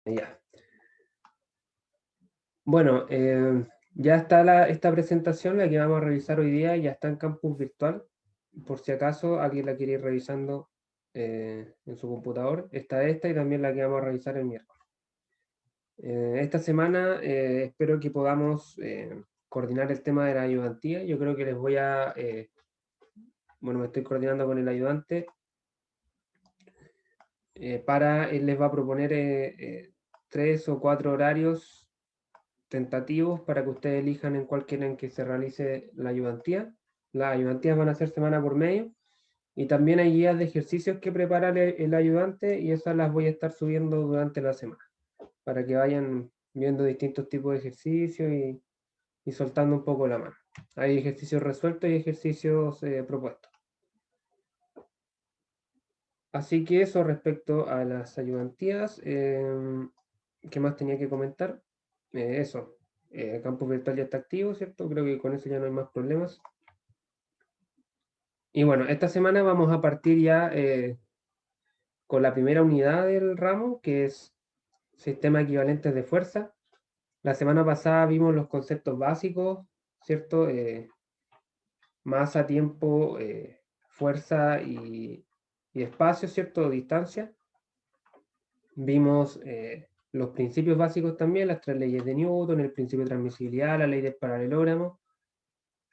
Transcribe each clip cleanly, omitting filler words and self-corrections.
Ya. Bueno, ya está esta presentación, la que vamos a revisar hoy día, ya está en campus virtual. Por si acaso alguien la quiere ir revisando en su computador. Está esta y también la que vamos a revisar el miércoles. Esta semana espero que podamos coordinar el tema de la ayudantía. Yo creo que les voy a... bueno, me estoy coordinando con el ayudante él les va a proponer 3 o 4 horarios tentativos para que ustedes elijan en cuál quieren que se realice la ayudantía. Las ayudantías van a ser semana por medio y también hay guías de ejercicios que prepara el ayudante y esas las voy a estar subiendo durante la semana para que vayan viendo distintos tipos de ejercicios y soltando un poco la mano. Hay ejercicios resueltos y ejercicios propuestos. Así que eso respecto a las ayudantías. ¿Qué más tenía que comentar? Eso. El campus virtual ya está activo, ¿cierto? Creo que con eso ya no hay más problemas. Y bueno, esta semana vamos a partir ya con la primera unidad del ramo, que es sistema equivalentes de fuerza. La semana pasada vimos los conceptos básicos, ¿cierto? Masa, tiempo, fuerza y espacio, ¿cierto? Distancia. Vimos los principios básicos también, las 3 leyes de Newton, el principio de transmisibilidad, la ley del paralelogramo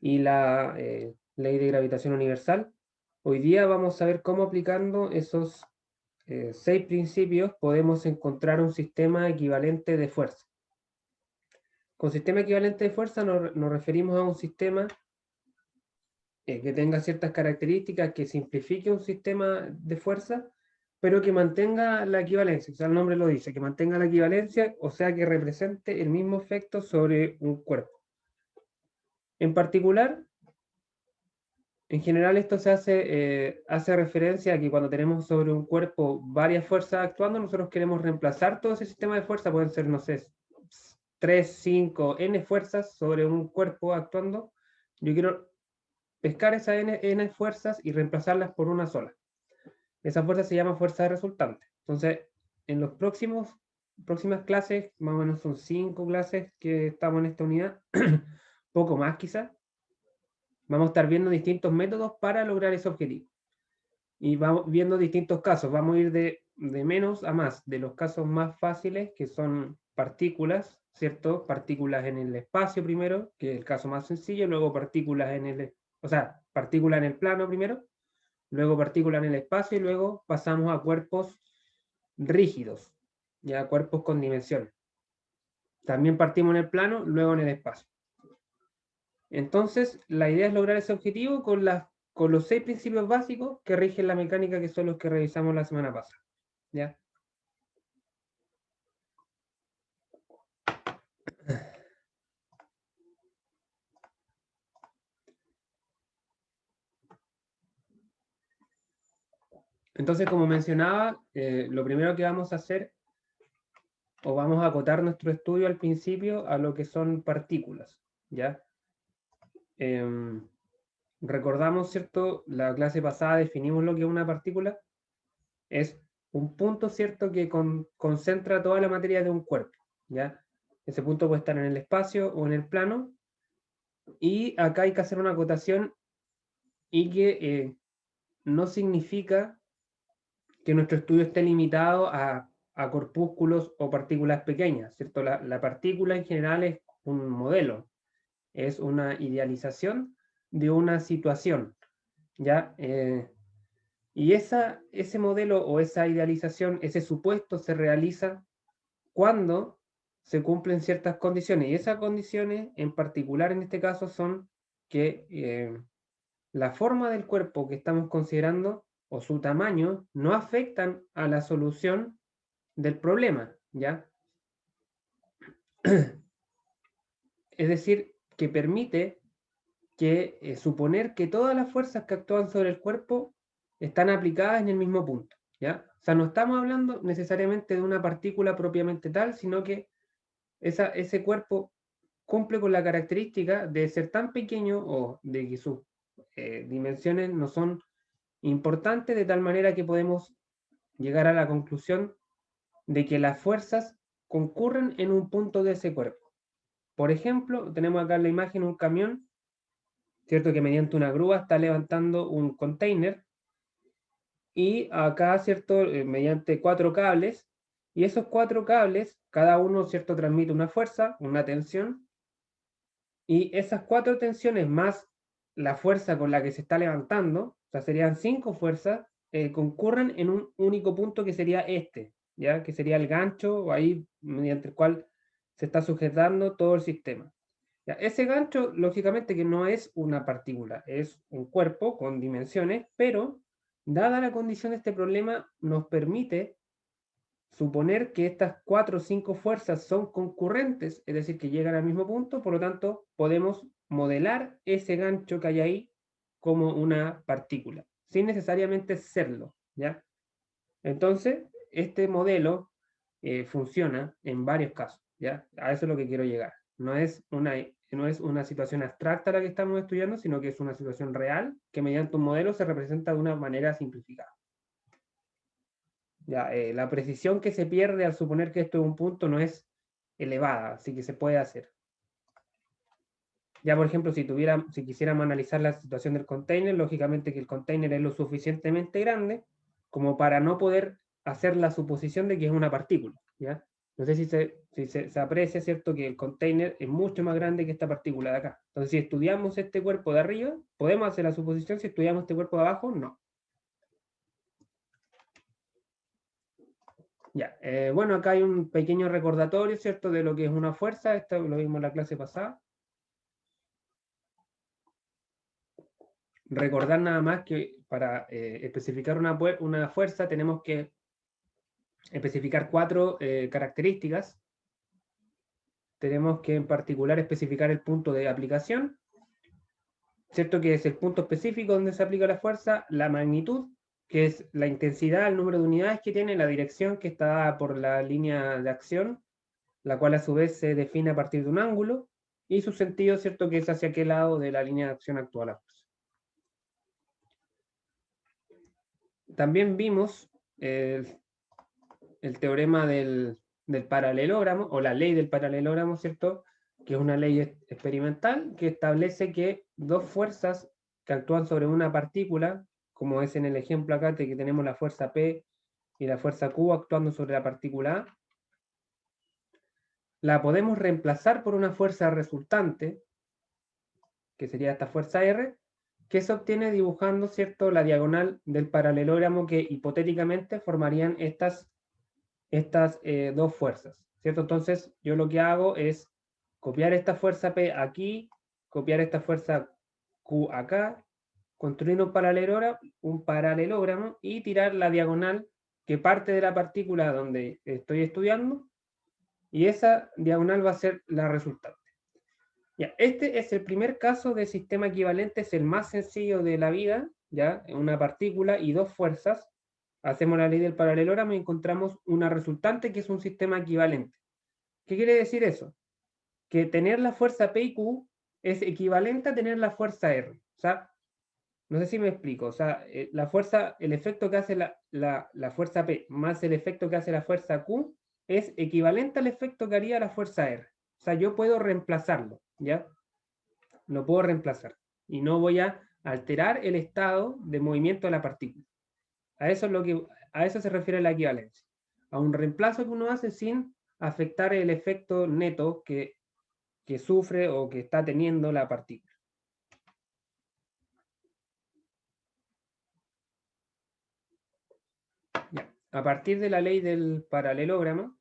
y la ley de gravitación universal. Hoy día vamos a ver cómo aplicando esos 6 principios podemos encontrar un sistema equivalente de fuerza. Con sistema equivalente de fuerza nos referimos a un sistema que tenga ciertas características, que simplifique un sistema de fuerza, pero que mantenga la equivalencia, o sea, el nombre lo dice, que mantenga la equivalencia, o sea, que represente el mismo efecto sobre un cuerpo. En particular, en general esto se hace referencia a que cuando tenemos sobre un cuerpo varias fuerzas actuando, nosotros queremos reemplazar todo ese sistema de fuerza, pueden ser, no sé, 3, 5, n fuerzas sobre un cuerpo actuando. Yo quiero pescar esas n fuerzas y reemplazarlas por una sola. Esa fuerza se llama fuerza de resultante. Entonces, en las próximas clases, más o menos son 5 clases que estamos en esta unidad, poco más quizás, vamos a estar viendo distintos métodos para lograr ese objetivo. Y vamos viendo distintos casos, vamos a ir de menos a más, de los casos más fáciles, que son partículas, ¿cierto? Partículas en el espacio primero, que es el caso más sencillo, luego partículas partículas en el plano primero, luego partículas en el espacio y luego pasamos a cuerpos rígidos, ya cuerpos con dimensión. También partimos en el plano, luego en el espacio. Entonces, la idea es lograr ese objetivo con los 6 principios básicos que rigen la mecánica, que son los que revisamos la semana pasada. ¿Ya? Entonces, como mencionaba, lo primero que vamos a hacer, o vamos a acotar nuestro estudio al principio a lo que son partículas. ¿Ya? Recordamos, ¿cierto? La clase pasada definimos lo que es una partícula. Es un punto, ¿cierto?, que concentra toda la materia de un cuerpo, ¿ya? Ese punto puede estar en el espacio o en el plano, y acá hay que hacer una acotación y que no significa que nuestro estudio esté limitado a corpúsculos o partículas pequeñas, ¿cierto? La partícula en general es un modelo, es una idealización de una situación, ¿ya? Y ese modelo o esa idealización, ese supuesto se realiza cuando se cumplen ciertas condiciones. Y esas condiciones, en particular en este caso, son que la forma del cuerpo que estamos considerando o su tamaño no afectan a la solución del problema, ¿ya? Es decir, que permite suponer que todas las fuerzas que actúan sobre el cuerpo están aplicadas en el mismo punto, ¿ya? O sea, no estamos hablando necesariamente de una partícula propiamente tal, sino que ese cuerpo cumple con la característica de ser tan pequeño o de que sus dimensiones no son importantes, de tal manera que podemos llegar a la conclusión de que las fuerzas concurren en un punto de ese cuerpo. Por ejemplo, tenemos acá en la imagen un camión, ¿cierto? Que mediante una grúa está levantando un container, y acá, ¿cierto? Mediante 4 cables, y esos 4 cables, cada uno, ¿cierto? Transmite una fuerza, una tensión, y esas 4 tensiones más la fuerza con la que se está levantando, o sea, serían 5 fuerzas, concurren en un único punto que sería este, ¿ya? Que sería el gancho, o ahí mediante el cual se está sujetando todo el sistema. Ya, ese gancho, lógicamente que no es una partícula, es un cuerpo con dimensiones, pero dada la condición de este problema, nos permite suponer que estas 4 o 5 fuerzas son concurrentes, es decir, que llegan al mismo punto, por lo tanto, podemos modelar ese gancho que hay ahí como una partícula, sin necesariamente serlo, ¿ya? Entonces, este modelo funciona en varios casos, ¿ya? A eso es lo que quiero llegar. No es una situación abstracta la que estamos estudiando, sino que es una situación real que mediante un modelo se representa de una manera simplificada. Ya, la precisión que se pierde al suponer que esto es un punto no es elevada, así que se puede hacer. Ya, por ejemplo, si quisiéramos analizar la situación del container, lógicamente que el container es lo suficientemente grande como para no poder hacer la suposición de que es una partícula, ¿ya? No sé si se aprecia, ¿cierto?, que el container es mucho más grande que esta partícula de acá. Entonces, si estudiamos este cuerpo de arriba, podemos hacer la suposición; si estudiamos este cuerpo de abajo, no. Ya, bueno, acá hay un pequeño recordatorio, ¿cierto?, de lo que es una fuerza. Esto lo vimos en la clase pasada. Recordar nada más que para especificar una fuerza tenemos que especificar 4 características. Tenemos que en particular especificar el punto de aplicación, ¿cierto?, que es el punto específico donde se aplica la fuerza; la magnitud, que es la intensidad, el número de unidades que tiene; la dirección, que está dada por la línea de acción, la cual a su vez se define a partir de un ángulo; y su sentido, ¿cierto?, que es hacia qué lado de la línea de acción actúa la fuerza. También vimos el teorema del paralelogramo, o la ley del paralelogramo, ¿cierto?, que es una ley experimental que establece que dos fuerzas que actúan sobre una partícula, como es en el ejemplo acá de que tenemos la fuerza P y la fuerza Q actuando sobre la partícula A, la podemos reemplazar por una fuerza resultante, que sería esta fuerza R, que se obtiene dibujando, ¿cierto?, la diagonal del paralelogramo, que hipotéticamente formarían estas dos fuerzas, ¿cierto? Entonces, yo lo que hago es copiar esta fuerza P aquí, copiar esta fuerza Q acá, construir un paralelogramo y tirar la diagonal que parte de la partícula donde estoy estudiando, y esa diagonal va a ser la resultante. Ya, este es el primer caso de sistema equivalente, es el más sencillo de la vida, ¿ya? Una partícula y dos fuerzas. Hacemos la ley del paralelogramo y encontramos una resultante que es un sistema equivalente. ¿Qué quiere decir eso? Que tener la fuerza P y Q es equivalente a tener la fuerza R. O sea, no sé si me explico. O sea, la fuerza, el efecto que hace la fuerza P más el efecto que hace la fuerza Q es equivalente al efecto que haría la fuerza R. O sea, yo puedo reemplazarlo, ¿ya? Lo puedo reemplazar. Y no voy a alterar el estado de movimiento de la partícula. A eso se refiere la equivalencia. A un reemplazo que uno hace sin afectar el efecto neto que sufre o que está teniendo la partícula. Ya. A partir de la ley del paralelogramo,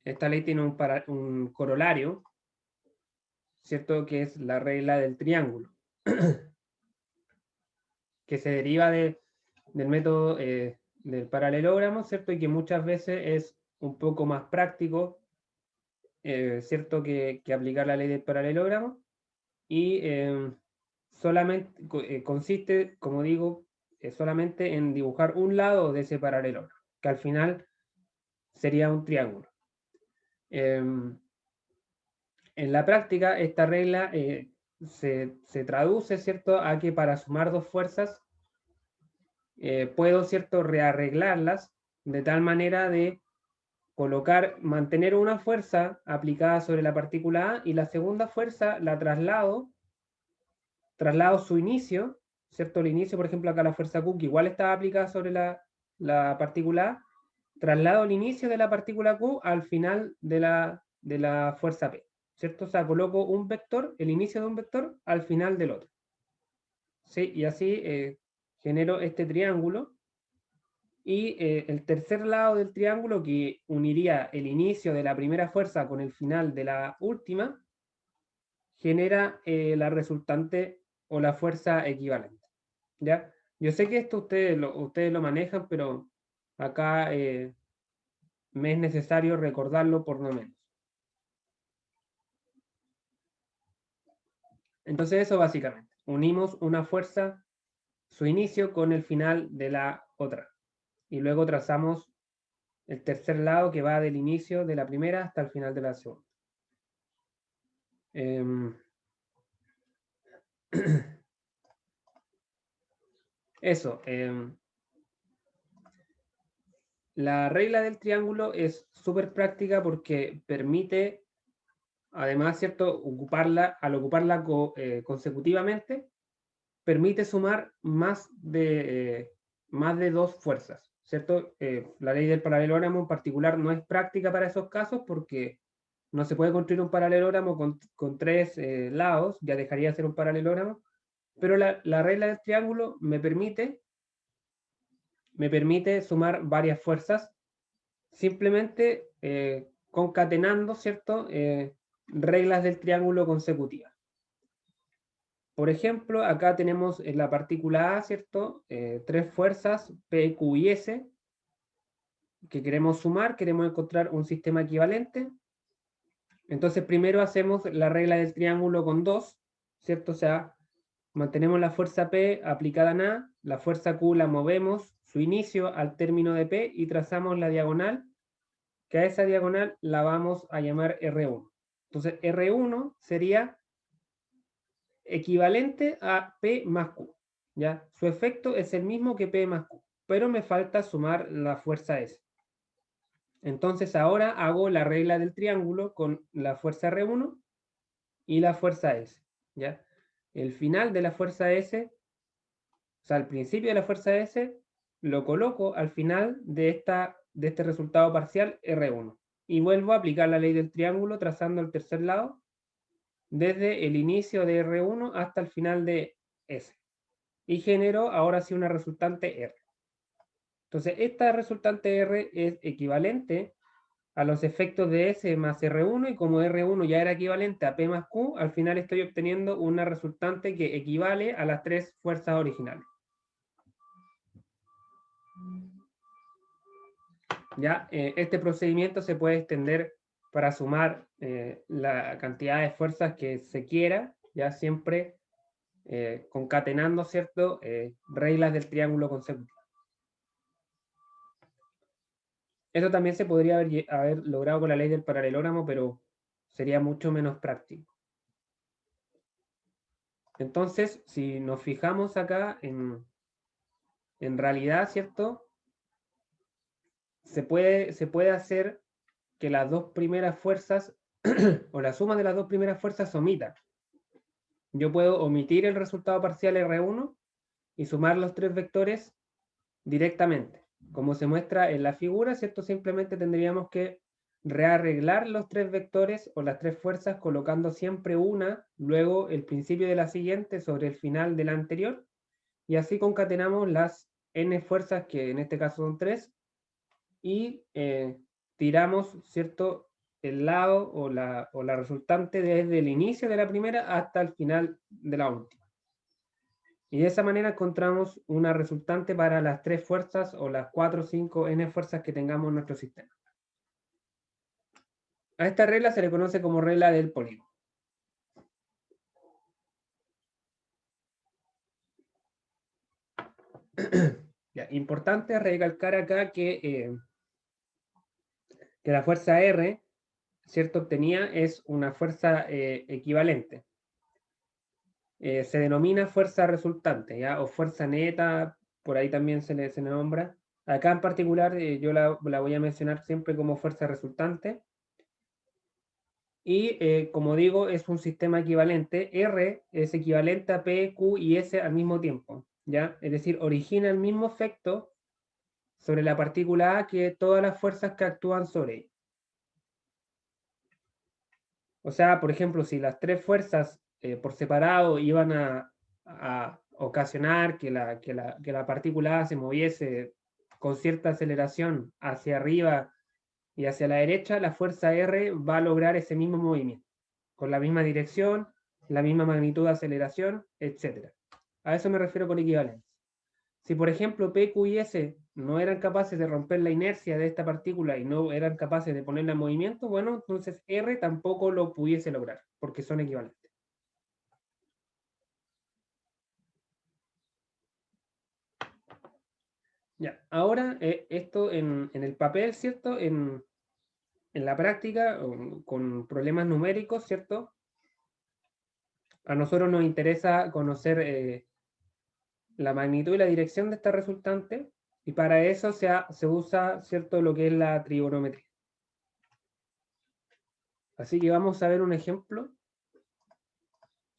esta ley tiene un corolario, ¿cierto?, que es la regla del triángulo, que se deriva del método del paralelogramo, ¿cierto?, y que muchas veces es un poco más práctico, ¿cierto?, que aplicar la ley del paralelogramo, y solamente consiste, como digo, solamente en dibujar un lado de ese paralelogramo, que al final sería un triángulo. En la práctica, esta regla se traduce, ¿cierto?, a que para sumar dos fuerzas puedo, ¿cierto?, rearreglarlas de tal manera de mantener una fuerza aplicada sobre la partícula A y la segunda fuerza la traslado su inicio, ¿cierto? El inicio, por ejemplo, acá la fuerza Q, que igual estaba aplicada sobre la partícula A, traslado el inicio de la partícula Q al final de la fuerza P, ¿cierto? O sea, coloco un vector, el inicio de un vector, al final del otro. ¿Sí? Y así genero este triángulo. Y el tercer lado del triángulo, que uniría el inicio de la primera fuerza con el final de la última, genera la resultante o la fuerza equivalente. ¿Ya? Yo sé que esto ustedes lo manejan, pero acá me es necesario recordarlo por lo menos. Entonces eso básicamente. Unimos una fuerza, su inicio con el final de la otra. Y luego trazamos el tercer lado que va del inicio de la primera hasta el final de la segunda. Eso. La regla del triángulo es súper práctica porque permite, además, ¿cierto?, al ocuparla consecutivamente, permite sumar más de dos fuerzas, ¿cierto? La ley del paralelogramo en particular no es práctica para esos casos porque no se puede construir un paralelogramo con tres lados, ya dejaría de ser un paralelogramo, pero la regla del triángulo me permite sumar varias fuerzas simplemente concatenando, ¿cierto? Reglas del triángulo consecutivas. Por ejemplo, acá tenemos en la partícula A, ¿cierto? Tres fuerzas, P, Q y S, que queremos sumar, queremos encontrar un sistema equivalente. Entonces, primero hacemos la regla del triángulo con dos, ¿cierto? O sea, mantenemos la fuerza P aplicada en A, la fuerza Q la movemos, su inicio al término de P y trazamos la diagonal, que a esa diagonal la vamos a llamar R1. Entonces, R1 sería equivalente a P más Q, ¿ya? Su efecto es el mismo que P más Q, pero me falta sumar la fuerza S. Entonces, ahora hago la regla del triángulo con la fuerza R1 y la fuerza S, ¿ya? El final de la fuerza S, o sea, el principio de la fuerza S, lo coloco al final de este resultado parcial R1. Y vuelvo a aplicar la ley del triángulo trazando el tercer lado desde el inicio de R1 hasta el final de S. Y genero ahora sí una resultante R. Entonces, esta resultante R es equivalente a los efectos de S más R1, y como R1 ya era equivalente a P más Q, al final estoy obteniendo una resultante que equivale a las tres fuerzas originales. ¿Ya? Este procedimiento se puede extender para sumar la cantidad de fuerzas que se quiera, ya siempre concatenando, ¿cierto? Reglas del triángulo consecutivo. Eso también se podría haber logrado con la ley del paralelogramo, pero sería mucho menos práctico. Entonces, si nos fijamos acá, en realidad, ¿cierto? Se puede hacer que las dos primeras fuerzas, o la suma de las dos primeras fuerzas se omita. Yo puedo omitir el resultado parcial R1 y sumar los tres vectores directamente. Como se muestra en la figura, ¿cierto? Simplemente tendríamos que rearreglar los tres vectores o las tres fuerzas colocando siempre una, luego el principio de la siguiente sobre el final de la anterior, y así concatenamos las n fuerzas, que en este caso son tres, y tiramos, ¿cierto?, el lado o la resultante desde el inicio de la primera hasta el final de la última. Y de esa manera encontramos una resultante para las tres fuerzas o las 4, 5, n fuerzas que tengamos en nuestro sistema. A esta regla se le conoce como regla del polígono. Ya, importante recalcar acá que la fuerza R, ¿cierto?, obtenida es una fuerza equivalente. Se denomina fuerza resultante, ¿ya? O fuerza neta, por ahí también se le nombra. Acá en particular yo la voy a mencionar siempre como fuerza resultante. Y como digo, es un sistema equivalente. R es equivalente a P, Q y S al mismo tiempo, ¿ya? Es decir, origina el mismo efecto sobre la partícula A que todas las fuerzas que actúan sobre ella. O sea, por ejemplo, si las tres fuerzas por separado iban a ocasionar que la partícula A se moviese con cierta aceleración hacia arriba y hacia la derecha, la fuerza R va a lograr ese mismo movimiento, con la misma dirección, la misma magnitud de aceleración, etc. A eso me refiero con equivalencia. Si, por ejemplo, P, Q y S no eran capaces de romper la inercia de esta partícula y no eran capaces de ponerla en movimiento, bueno, entonces R tampoco lo pudiese lograr, porque son equivalentes. Ya, ahora esto en el papel, ¿cierto? En la práctica, con problemas numéricos, ¿cierto? A nosotros nos interesa conocer la magnitud y la dirección de esta resultante, y para eso se usa, ¿cierto?, lo que es la trigonometría. Así que vamos a ver un ejemplo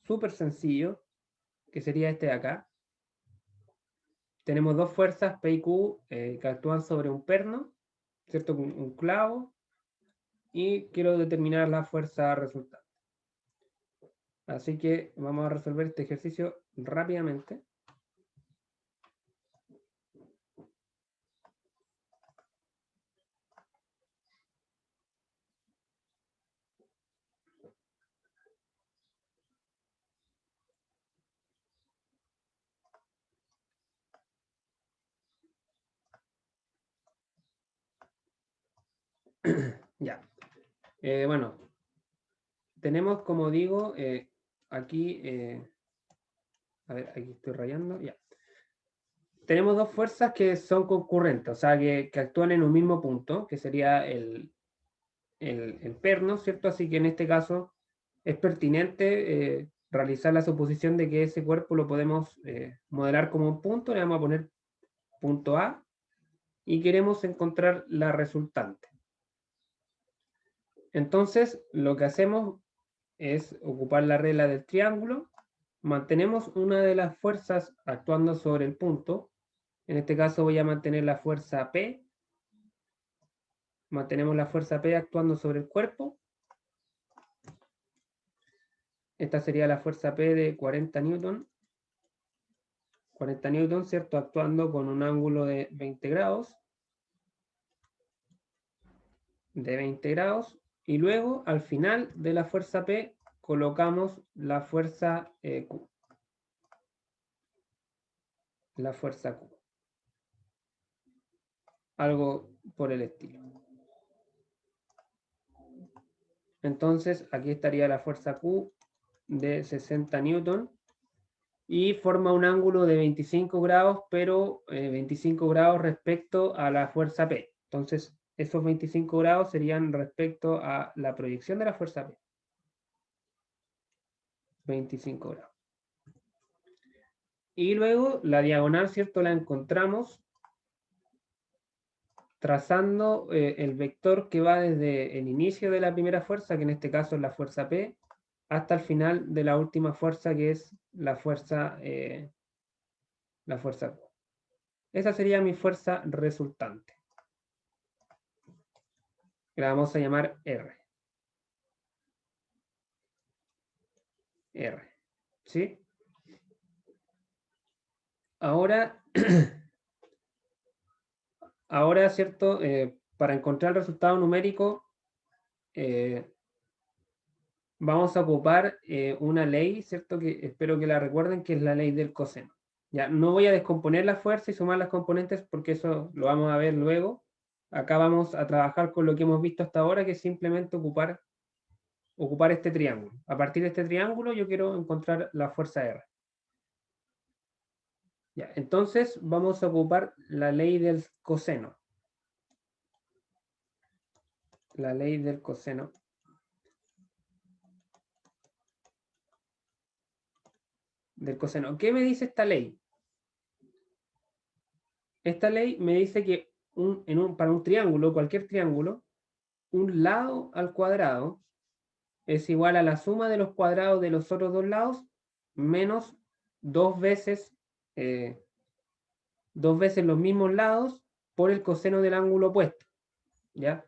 súper sencillo, que sería este de acá. Tenemos dos fuerzas, P y Q, que actúan sobre un perno, ¿cierto?, con un clavo, y quiero determinar la fuerza resultante. Así que vamos a resolver este ejercicio rápidamente. Ya. Bueno, tenemos, como digo, aquí, a ver, aquí estoy rayando, ya. Tenemos dos fuerzas que son concurrentes, o sea, que actúan en un mismo punto, que sería el perno, ¿cierto? Así que en este caso es pertinente realizar la suposición de que ese cuerpo lo podemos modelar como un punto, le vamos a poner punto A, y queremos encontrar la resultante. Entonces, lo que hacemos es ocupar la regla del triángulo, mantenemos una de las fuerzas actuando sobre el punto, en este caso voy a mantener la fuerza P, mantenemos la fuerza P actuando sobre el cuerpo, esta sería la fuerza P de 40 newton, 40 newton, ¿cierto? Actuando con un ángulo de 20 grados, y luego al final de la fuerza P colocamos la fuerza Q. La fuerza Q. Algo por el estilo. Entonces aquí estaría la fuerza Q de 60 newton y forma un ángulo de 25 grados, pero 25 grados respecto a la fuerza P. Entonces esos 25 grados serían respecto a la proyección de la fuerza P. 25 grados. Y luego la diagonal, ¿cierto? La encontramos trazando el vector que va desde el inicio de la primera fuerza, que en este caso es la fuerza P, hasta el final de la última fuerza, que es la fuerza Q. Esa sería mi fuerza resultante. La vamos a llamar R. R. ¿Sí? Ahora, ahora ¿cierto? Para encontrar el resultado numérico, vamos a ocupar una ley, ¿cierto? Que espero que la recuerden, que es la ley del coseno. Ya, no voy a descomponer la fuerza y sumar las componentes porque eso lo vamos a ver luego. Acá vamos a trabajar con lo que hemos visto hasta ahora, que es simplemente ocupar este triángulo. A partir de este triángulo yo quiero encontrar la fuerza R. Ya, entonces vamos a ocupar la ley del coseno. La ley del coseno. ¿Qué me dice esta ley? esta ley me dice que para un triángulo, cualquier triángulo, un lado al cuadrado es igual a la suma de los cuadrados de los otros dos lados menos dos veces los mismos lados por el coseno del ángulo opuesto. ¿Ya?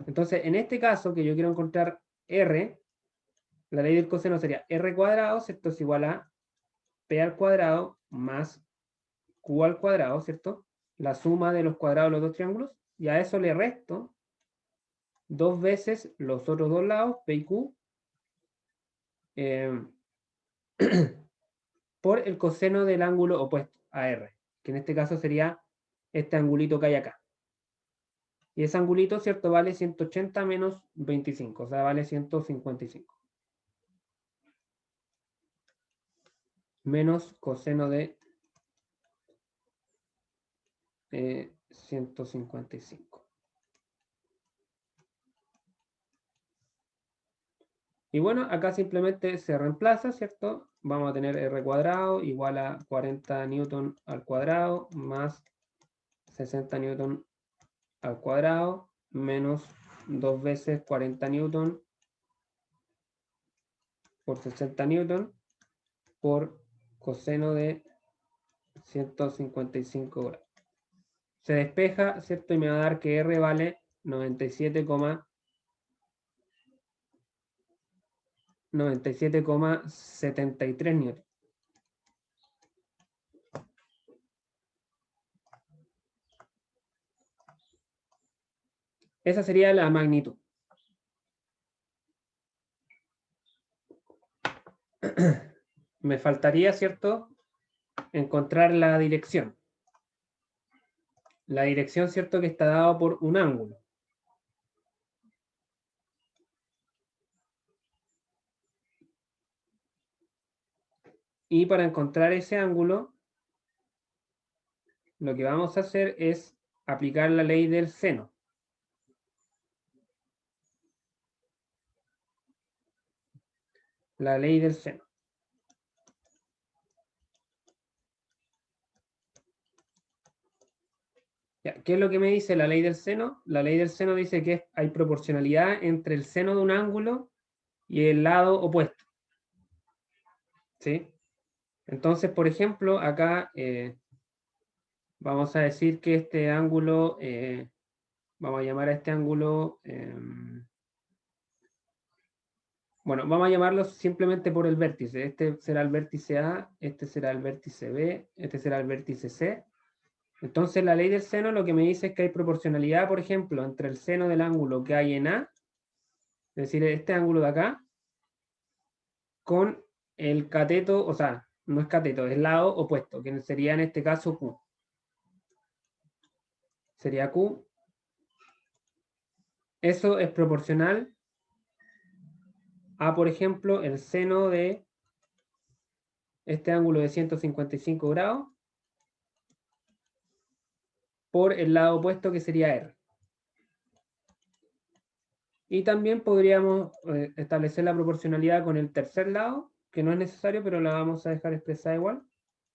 Entonces, en este caso, que yo quiero encontrar R, la ley del coseno sería R cuadrado, ¿cierto? Es igual a P al cuadrado más Q al cuadrado, ¿cierto? La suma de los cuadrados de los dos triángulos. Y a eso le resto dos veces los otros dos lados, P y Q, por el coseno del ángulo opuesto a R, que en este caso sería este angulito que hay acá. Y ese angulito, ¿cierto? Vale 180 menos 25, o sea, vale 155. Menos coseno de 155. Y bueno, acá simplemente se reemplaza, ¿cierto? Vamos a tener R cuadrado igual a 40 newton al cuadrado más 60 newton al cuadrado menos 2 veces 40 newton por 60 newton por coseno de 155 grados. Se despeja, ¿cierto? Y me va a dar que R vale 97,73 newton. Esa sería la magnitud. Me faltaría, ¿cierto?, encontrar la dirección. La dirección, ¿cierto?, que está dado por un ángulo. Y para encontrar ese ángulo, lo que vamos a hacer es aplicar la ley del seno. La ley del seno. Ya, ¿qué es lo que me dice la ley del seno? La ley del seno dice que hay proporcionalidad entre el seno de un ángulo y el lado opuesto. ¿Sí? Entonces, por ejemplo, acá vamos a decir que este ángulo, vamos a llamar a este ángulo, bueno, vamos a llamarlo simplemente por el vértice. Este será el vértice A, este será el vértice B, este será el vértice C. Entonces, la ley del seno lo que me dice es que hay proporcionalidad, por ejemplo, entre el seno del ángulo que hay en A, es decir, este ángulo de acá, con el cateto, o sea, no es cateto, es lado opuesto, que sería en este caso Q. Sería Q. Eso es proporcional a, por ejemplo, el seno de este ángulo de 155 grados por el lado opuesto que sería R. Y también podríamos establecer la proporcionalidad con el tercer lado, que no es necesario, pero la vamos a dejar expresada igual.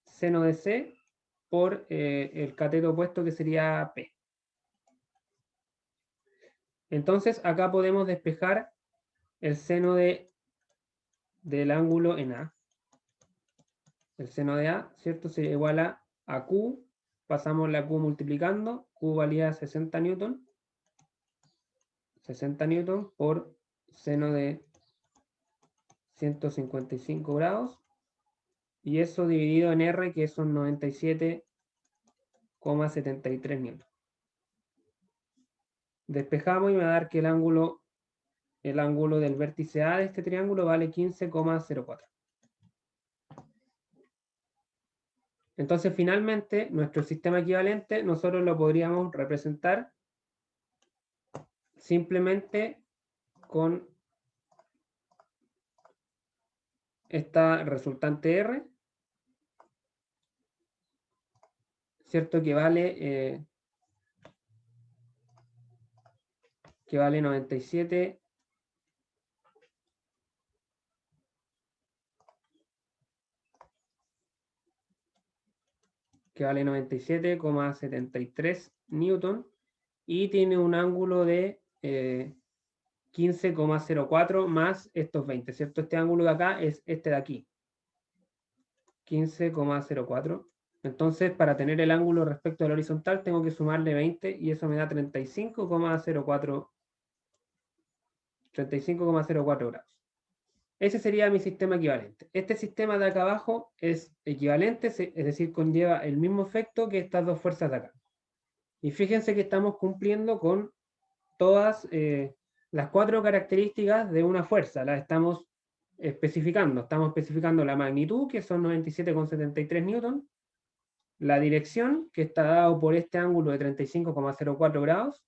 Seno de C por el cateto opuesto que sería P. Entonces acá podemos despejar el seno del ángulo en A. El seno de A, ¿cierto? Sería igual a Q. Pasamos la Q multiplicando. Q valía 60 newton. 60 newton por seno de 155 grados. Y eso dividido en R, que son 97,73 newton. Despejamos y me va a dar que el ángulo del vértice A de este triángulo vale 15,04. Entonces, finalmente, nuestro sistema equivalente nosotros lo podríamos representar simplemente con esta resultante R, ¿cierto? Que vale 97. que vale 97,73 newton, y tiene un ángulo de 15,04 más estos 20, ¿cierto? Este ángulo de acá es este de aquí, 15,04. Entonces, para tener el ángulo respecto al horizontal, tengo que sumarle 20 y eso me da 35,04 grados. Ese sería mi sistema equivalente. Este sistema de acá abajo es equivalente, es decir, conlleva el mismo efecto que estas dos fuerzas de acá. Y fíjense que estamos cumpliendo con todas las 4 características de una fuerza. Las estamos especificando. Estamos especificando la magnitud, que son 97,73 newton, la dirección, que está dado por este ángulo de 35,04 grados,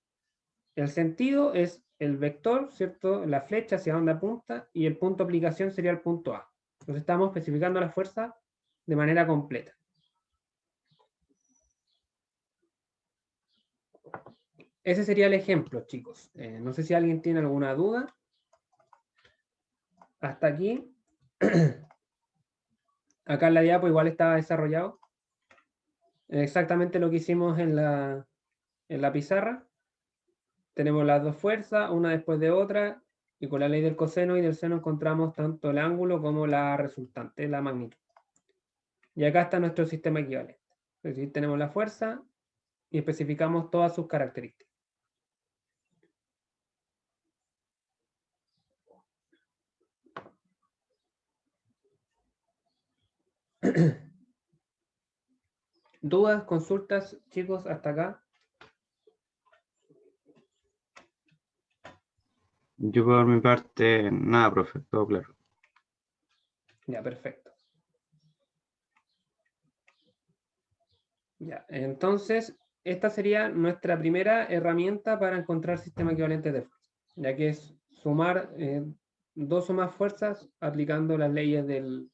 el sentido es el vector, ¿cierto? La flecha hacia donde apunta, y el punto de aplicación sería el punto A. Entonces estamos especificando la fuerza de manera completa. Ese sería el ejemplo, chicos. No sé si alguien tiene alguna duda. Hasta aquí. Acá en la diapo igual estaba desarrollado. Exactamente lo que hicimos en la pizarra. Tenemos las dos fuerzas, una después de otra, y con la ley del coseno y del seno encontramos tanto el ángulo como la resultante, la magnitud. Y acá está nuestro sistema equivalente. Es decir, tenemos la fuerza y especificamos todas sus características. ¿Dudas, consultas, chicos, hasta acá? Yo por mi parte, nada, profe, todo claro. Ya, perfecto. Ya, entonces, esta sería nuestra primera herramienta para encontrar sistemas equivalentes de fuerza, ya que es sumar dos o más fuerzas aplicando las leyes de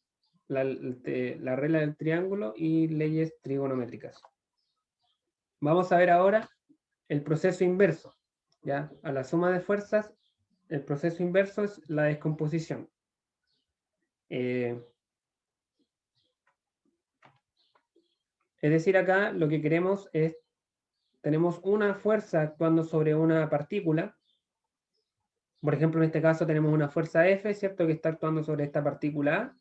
la regla del triángulo y leyes trigonométricas. Vamos a ver ahora el proceso inverso. ¿Ya? A la suma de fuerzas, el proceso inverso es la descomposición. Es decir, acá lo que queremos es, tenemos una fuerza actuando sobre una partícula. Por ejemplo, en este caso tenemos una fuerza F, ¿cierto? Que está actuando sobre esta partícula A.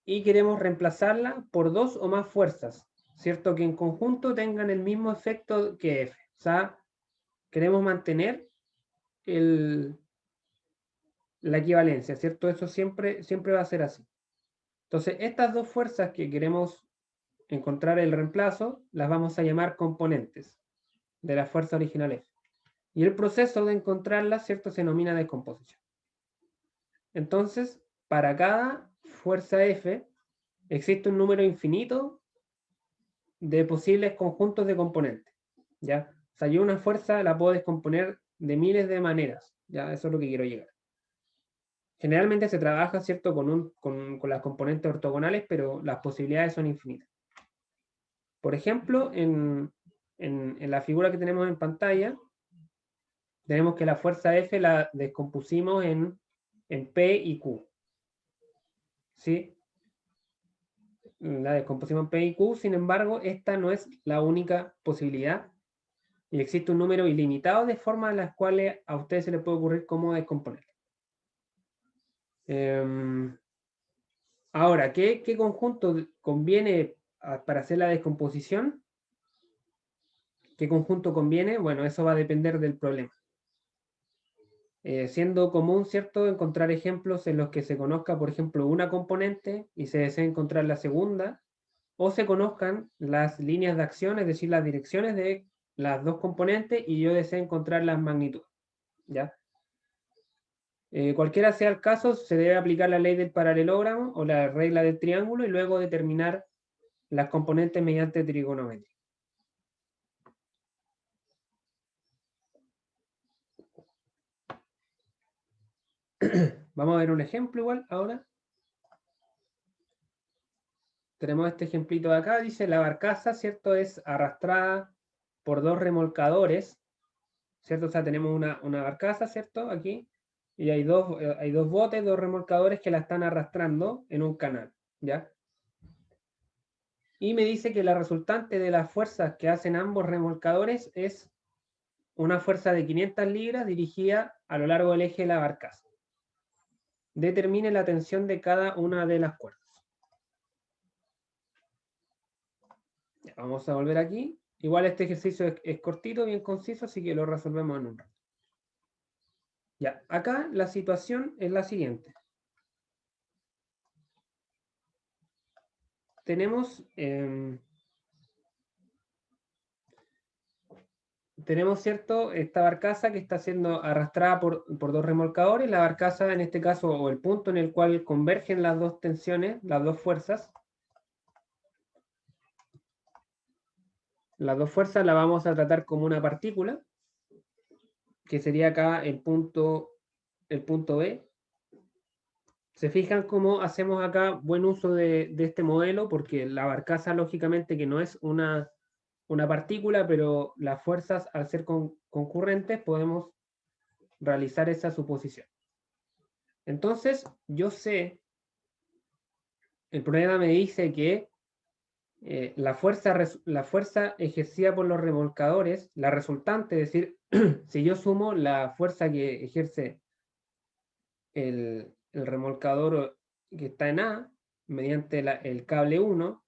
Y queremos reemplazarla por dos o más fuerzas, ¿cierto? Que en conjunto tengan el mismo efecto que F. O sea, queremos mantener la equivalencia, ¿cierto? Eso siempre va a ser así. Entonces, estas dos fuerzas que queremos encontrar el reemplazo, las vamos a llamar componentes de la fuerza original F. Y el proceso de encontrarlas, ¿cierto? Se denomina descomposición. Entonces, para cada fuerza F, existe un número infinito de posibles conjuntos de componentes, ¿ya? O sea, yo una fuerza la puedo descomponer de miles de maneras, ¿ya? Eso es lo que quiero llegar. Generalmente se trabaja, ¿cierto?, con las componentes ortogonales, pero las posibilidades son infinitas. Por ejemplo, en la figura que tenemos en pantalla, tenemos que la fuerza F la descompusimos en P y Q. ¿Sí? La descompusimos en P y Q, sin embargo, esta no es la única posibilidad. Y existe un número ilimitado de formas en las cuales a ustedes se les puede ocurrir cómo descomponer. Ahora, ¿qué conjunto conviene para hacer la descomposición? ¿Qué conjunto conviene? Bueno, eso va a depender del problema. Siendo común, ¿cierto?, encontrar ejemplos en los que se conozca, por ejemplo, una componente y se desee encontrar la segunda, o se conozcan las líneas de acción, es decir, las direcciones de las dos componentes, y yo deseo encontrar las magnitudes, ¿ya? Cualquiera sea el caso, se debe aplicar la ley del paralelogramo o la regla del triángulo y luego determinar las componentes mediante trigonometría. Vamos a ver un ejemplo igual ahora. Tenemos este ejemplito de acá, dice la barcaza, ¿cierto? Es arrastrada por dos remolcadores, ¿cierto? O sea, tenemos una barcaza, ¿cierto? Aquí, y hay dos botes, dos remolcadores que la están arrastrando en un canal, ¿ya? Y me dice que la resultante de las fuerzas que hacen ambos remolcadores es una fuerza de 500 libras dirigida a lo largo del eje de la barcaza. Determine la tensión de cada una de las cuerdas. Ya, vamos a volver aquí. Igual este ejercicio es cortito, bien conciso, así que lo resolvemos en un rato. Ya, acá la situación es la siguiente. Tenemos, ¿cierto?, esta barcaza que está siendo arrastrada por dos remolcadores. La barcaza, en este caso, o el punto en el cual convergen las dos tensiones, las dos fuerzas. Las dos fuerzas las vamos a tratar como una partícula, que sería acá el punto B. ¿Se fijan cómo hacemos acá buen uso de este modelo? Porque la barcaza, lógicamente, que no es una partícula, pero las fuerzas, al ser concurrentes, podemos realizar esa suposición. Entonces, yo sé, el problema me dice que la fuerza ejercida por los remolcadores, la resultante, es decir, si yo sumo la fuerza que ejerce el remolcador que está en A mediante el cable 1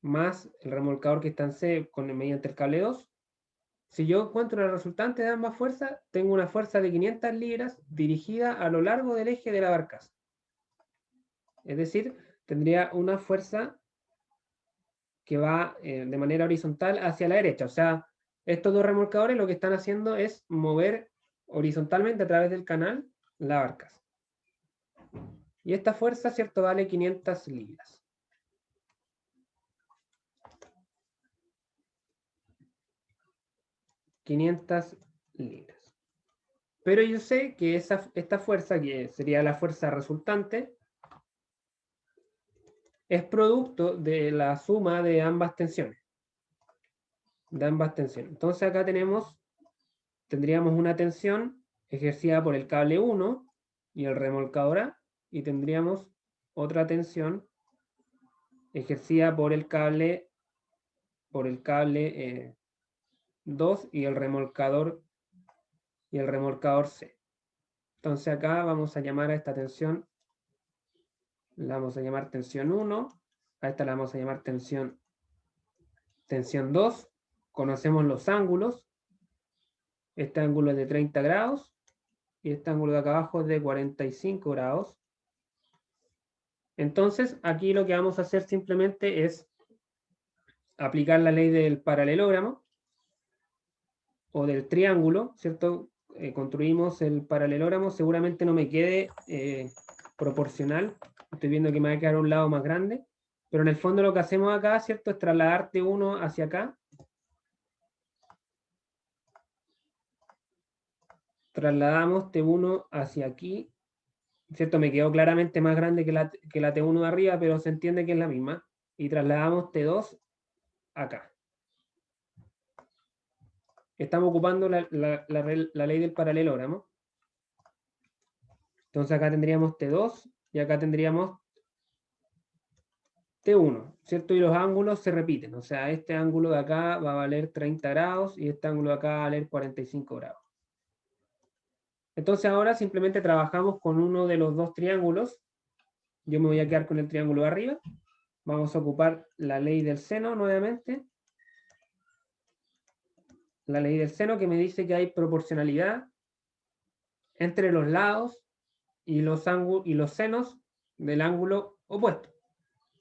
más el remolcador que está en C mediante el cable 2, si yo encuentro la resultante de ambas fuerzas, tengo una fuerza de 500 libras dirigida a lo largo del eje de la barcaza. Es decir, tendría una fuerza que va de manera horizontal hacia la derecha. O sea, estos dos remolcadores lo que están haciendo es mover horizontalmente a través del canal la barcaza. Y esta fuerza, ¿cierto?, vale 500 libras. Pero yo sé que esta fuerza, que sería la fuerza resultante, es producto de la suma de ambas tensiones. Entonces acá tendríamos una tensión ejercida por el cable 1 y el remolcador A, y tendríamos otra tensión ejercida por el cable 2 y el remolcador C. Entonces acá vamos a llamar a esta tensión, la vamos a llamar tensión 1, a esta la vamos a llamar tensión 2. Conocemos los ángulos. Este ángulo es de 30 grados y este ángulo de acá abajo es de 45 grados. Entonces, aquí lo que vamos a hacer simplemente es aplicar la ley del paralelogramo o del triángulo, ¿cierto? Construimos el paralelogramo, seguramente no me quede proporcional. Estoy viendo que me va a quedar un lado más grande, pero en el fondo lo que hacemos acá, ¿cierto?, es trasladar T1 hacia acá. Trasladamos T1 hacia aquí, ¿cierto? Me quedó claramente más grande que la T1 de arriba, pero se entiende que es la misma. Y trasladamos T2 acá. Estamos ocupando la ley del paralelogramo. Entonces acá tendríamos T2 y acá tendríamos T1, ¿cierto? Y los ángulos se repiten. O sea, este ángulo de acá va a valer 30 grados y este ángulo de acá va a valer 45 grados. Entonces ahora simplemente trabajamos con uno de los dos triángulos. Yo me voy a quedar con el triángulo de arriba. Vamos a ocupar la ley del seno nuevamente. La ley del seno, que me dice que hay proporcionalidad entre los lados y los senos del ángulo opuesto.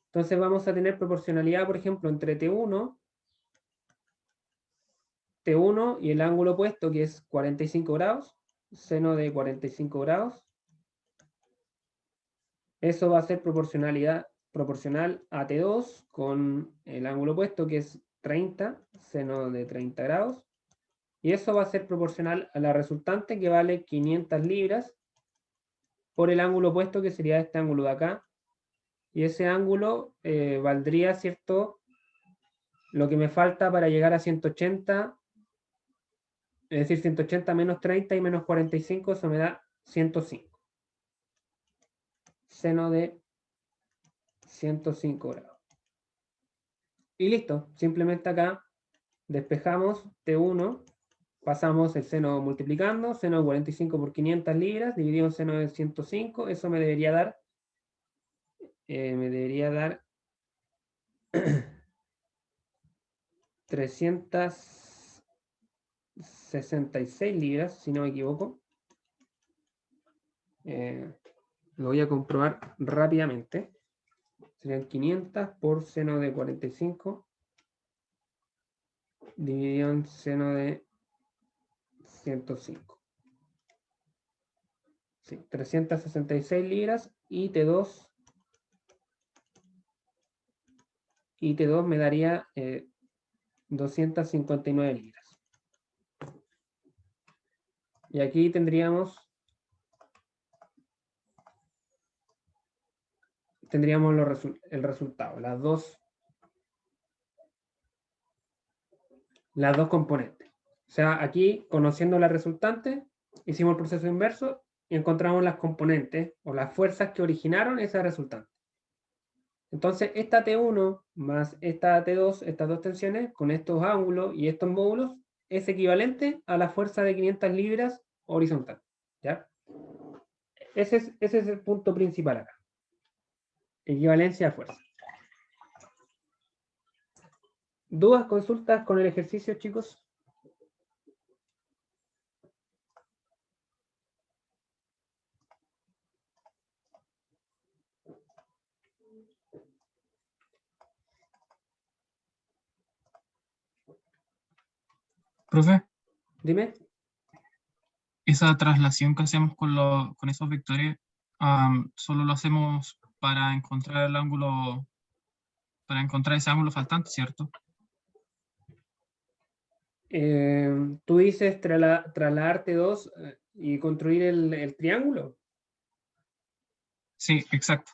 Entonces vamos a tener proporcionalidad, por ejemplo, entre T1 y el ángulo opuesto, que es 45 grados, seno de 45 grados. Eso va a ser proporcional a T2 con el ángulo opuesto, que es 30, seno de 30 grados. Y eso va a ser proporcional a la resultante, que vale 500 libras, por el ángulo opuesto, que sería este ángulo de acá. Y ese ángulo valdría, ¿cierto?, lo que me falta para llegar a 180, es decir, 180 menos 30 y menos 45, eso me da 105. Seno de 105 grados. Y listo, simplemente acá despejamos T1, pasamos el seno multiplicando, seno de 45 por 500 libras, dividido en seno de 105, eso me debería dar 366 libras, si no me equivoco. Lo voy a comprobar rápidamente. Serían 500 por seno de 45 dividido en seno de 105. Sí, 366 libras y T2 me daría 259 libras. Y aquí tendríamos el resultado, las dos componentes. O sea, aquí, conociendo la resultante, hicimos el proceso inverso y encontramos las componentes o las fuerzas que originaron esa resultante. Entonces, esta T1 más esta T2, estas dos tensiones, con estos ángulos y estos módulos, es equivalente a la fuerza de 500 libras horizontal. ¿Ya? Ese es el punto principal acá. Equivalencia a fuerza. ¿Dudas, consultas con el ejercicio, chicos? Profe, Dime. esa traslación que hacemos con esos vectores, solo lo hacemos para encontrar el ángulo, para encontrar ese ángulo faltante, ¿cierto? Tú dices trasladar T2 y construir el triángulo. Sí, exacto.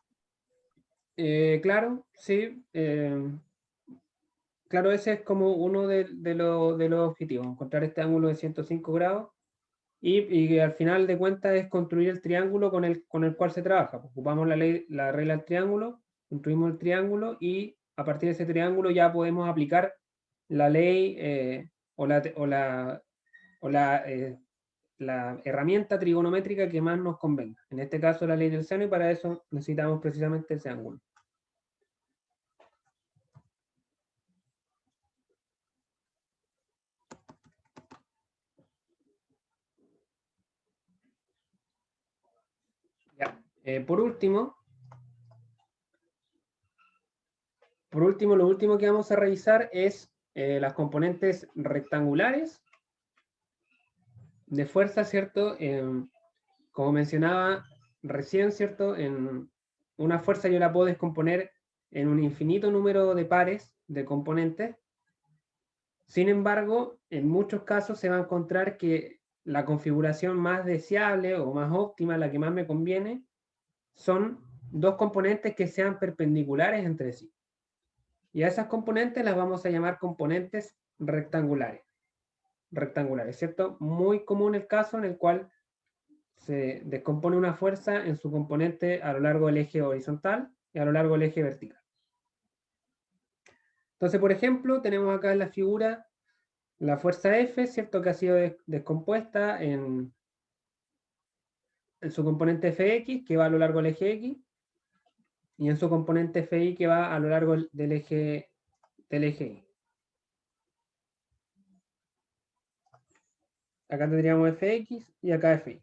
Claro, sí. Claro, ese es como uno de los objetivos, encontrar este ángulo de 105 grados y al final de cuentas es construir el triángulo con el cual se trabaja. Ocupamos la regla del triángulo, construimos el triángulo y a partir de ese triángulo ya podemos aplicar la ley la herramienta trigonométrica que más nos convenga. En este caso la ley del seno y para eso necesitamos precisamente ese ángulo. Ya. Por último, lo último que vamos a revisar es las componentes rectangulares de fuerza, ¿cierto? Como mencionaba recién, ¿cierto? En una fuerza yo la puedo descomponer en un infinito número de pares de componentes. Sin embargo, en muchos casos se va a encontrar que la configuración más deseable o más óptima, la que más me conviene, son dos componentes que sean perpendiculares entre sí. Y a esas componentes las vamos a llamar componentes rectangulares. ¿Cierto? Muy común el caso en el cual se descompone una fuerza en su componente a lo largo del eje horizontal y a lo largo del eje vertical. Entonces, por ejemplo, tenemos acá en la figura la fuerza F, ¿cierto? Que ha sido descompuesta en su componente Fx, que va a lo largo del eje X, y en su componente Fi, que va a lo largo del eje Y. Acá tendríamos Fx y acá Fi.